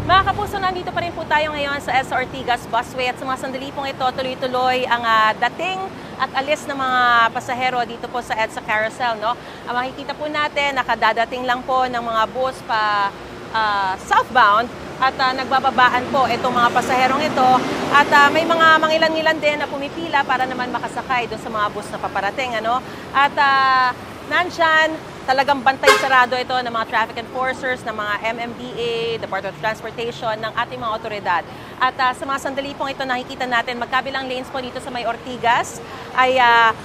Mga kapuso, nandito pa rin po tayo ngayon sa EDSA Ortigas Busway at sa mga sandali pong ito, tuloy-tuloy ang dating at alis ng mga pasahero dito po sa EDSA Carousel. No? Ang makikita po natin, nakadadating lang po ng mga bus pa southbound at nagbababaan po itong mga pasaherong ito at may mga mangilan-ngilan din na pumipila para naman makasakay doon sa mga bus na paparating. Ano? At nandyan, talagang bantay sarado ito ng mga traffic enforcers, ng mga MMDA, Department of Transportation, ng ating mga otoridad. At sa mga sandali pong ito nakikita natin, magkabilang lanes po dito sa may Ortigas ay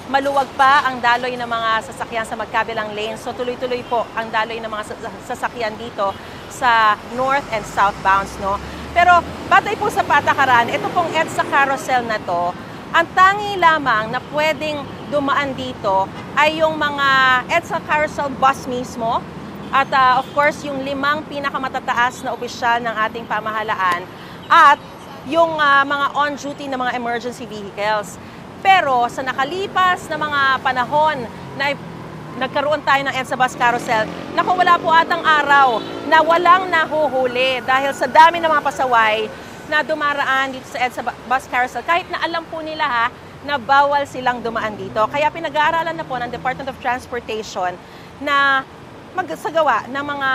maluwag pa ang daloy ng mga sasakyan sa magkabilang lanes. So tuloy-tuloy po ang daloy ng mga sasakyan dito sa north and southbounds. No? Pero batay po sa patakaran, ito pong EDSA Carousel na to, ang tangi lamang na pwedeng dumaan dito ay yung mga EDSA Carousel bus mismo at of course yung 5 pinakamatataas na opisyal ng ating pamahalaan at yung mga on-duty na mga emergency vehicles. Pero sa nakalipas na mga panahon na nagkaroon tayo ng EDSA Bus Carousel, naku, wala po atang araw na walang nahuhuli dahil sa dami ng mga pasaway na dumaraan dito sa EDSA Bus Carousel kahit na alam po nila na bawal silang dumaan dito. Kaya pinag-aaralan na po ng Department of Transportation na magsagawa ng mga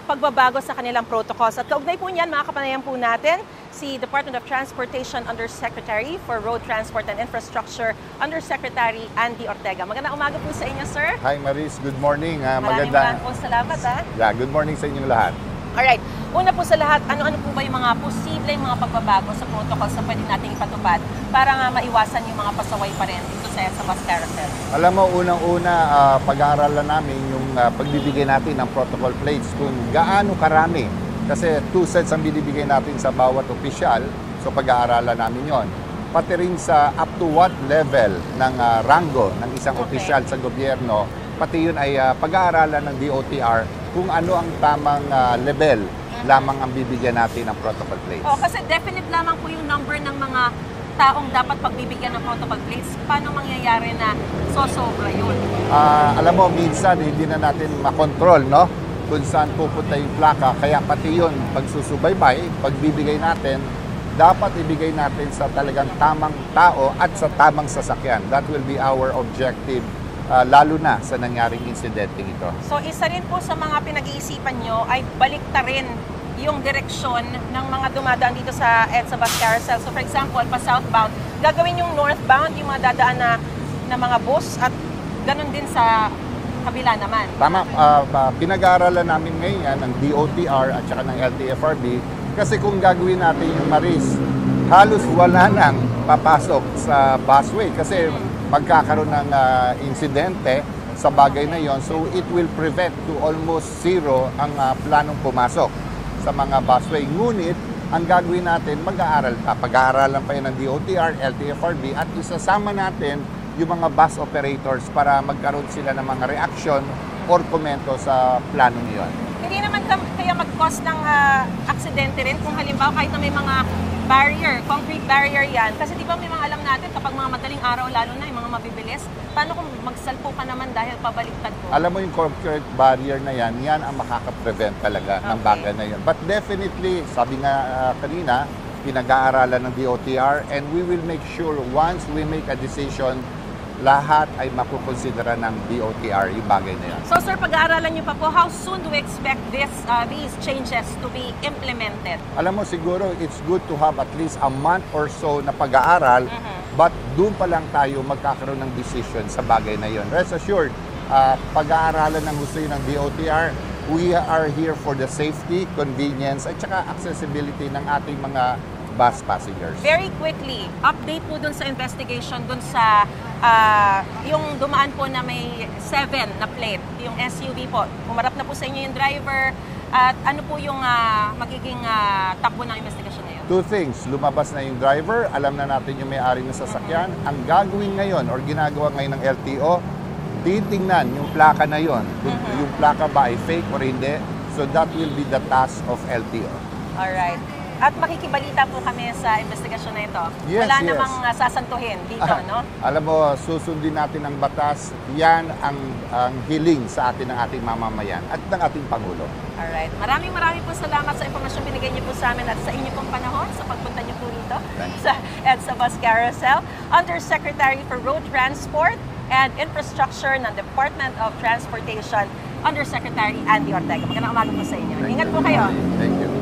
pagbabago sa kanilang protocols. At kaugnay po niyan, mga kapanayan po natin, si Department of Transportation Undersecretary for Road Transport and Infrastructure, Undersecretary Andy Ortega. Magandang umaga po sa inyo, sir. Hi Maris, good morning. Maraming po salamat. Yeah, good morning sa inyong lahat. Alright, una po sa lahat, ano-ano po ba yung mga posibleng mga pagbabago sa protocols na pwede nating ipatupad para nga maiwasan yung mga pasaway pa rin dito sa EDSA Bus Carousel? Alam mo, unang-una, pag-aaralan namin yung pagbibigay natin ng protocol plates kung gaano karami. Kasi 2 sets ang binibigay natin sa bawat opisyal, so pag-aaralan namin yon. Pati rin sa up to what level ng rango ng isang opisyal sa gobyerno, pati yun ay pag-aaralan ng DOTR kung ano ang tamang level lamang ang bibigyan natin ng protocol plates. Kasi definite lamang po yung number ng mga taong dapat pagbibigyan ng protocol plates. Paano mangyayari na sosobra yun? Alam mo, minsan hindi na natin makontrol, no? Kung saan pupunta yung plaka. Kaya pati yun, pagsusubaybay, pagbibigay natin, dapat ibigay natin sa talagang tamang tao at sa tamang sasakyan. That will be our objective, lalo na sa nangyaring insidente ito. So isa rin po sa mga pinag-iisipan nyo ay baliktarin yung direksyon ng mga dumadaan dito sa EDSA Bus Carousel. So for example, pa southbound, gagawin yung northbound, yung mga dadaan na mga bus at ganun din sa kabila naman. Tama, pinag-aaralan namin ngayon yan ng DOTR at saka ng LTFRB kasi kung gagawin natin yung Maris, halos wala nang papasok sa busway kasi magkakaroon ng insidente sa bagay na yon. So it will prevent to almost zero ang planong pumasok sa mga busway. Ngunit ang gagawin natin, pag-aaralan pa yan ng DOTR, LTFRB at isasama natin yung mga bus operators para magkaroon sila ng mga reaction or komento sa planong yon. Hindi naman kaya mag-cause ng aksidente rin kung halimbawa kahit na may mga barrier, concrete barrier yan. Kasi di ba may mga alam natin kapag mga madaling araw, lalo na yung mga mabibilis, paano kung magsalpo ka naman dahil pabaliktad ko? Alam mo yung concrete barrier na yan ang makaka-prevent talaga ng bagay na yun. But definitely, sabi nga kanina, pinag-aaralan ng DOTR and we will make sure once we make a decision, lahat ay makukonsidera ng DOTR yung bagay na yan. So sir, pag-aaralan niyo pa po, how soon do we expect these changes to be implemented? Alam mo, siguro it's good to have at least a month or so na pag-aaral, but doon pa lang tayo magkakaroon ng decision sa bagay na yon. Rest assured, pag-aaralan ng gusto ng DOTR, we are here for the safety, convenience, at saka accessibility ng ating mga bus passengers. Very quickly, update po dun sa investigation, dun sa yung dumaan po na may 7 na plate, yung SUV po. Umarap na po sa inyo yung driver at ano po yung magiging takbo ng investigation na yun? 2 things. Lumabas na yung driver, alam na natin yung may-ari ng sasakyan. Ang gagawin ngayon or ginagawa ngayon ng LTO, titingnan yung plaka na yon. Kung yung plaka ba ay fake or hindi. So that will be the task of LTO. Alright. At makikibalita po kami sa investigasyon na ito. Yes, wala namang sasantuhin dito, no? Alam mo, susundin natin ang batas. Yan ang hiling sa atin ng ating mamamayan at ng ating Pangulo. Alright. Maraming po salamat sa impormasyon binigay niyo po sa amin at sa inyo pong panahon sa pagpunta niyo po rito Thanks. sa EDSA Bus Carousel. Undersecretary for Road Transport and Infrastructure ng Department of Transportation, Undersecretary Andy Ortega. Magandang umaga po sa inyo. Thank Ingat you. po kayo. Thank you.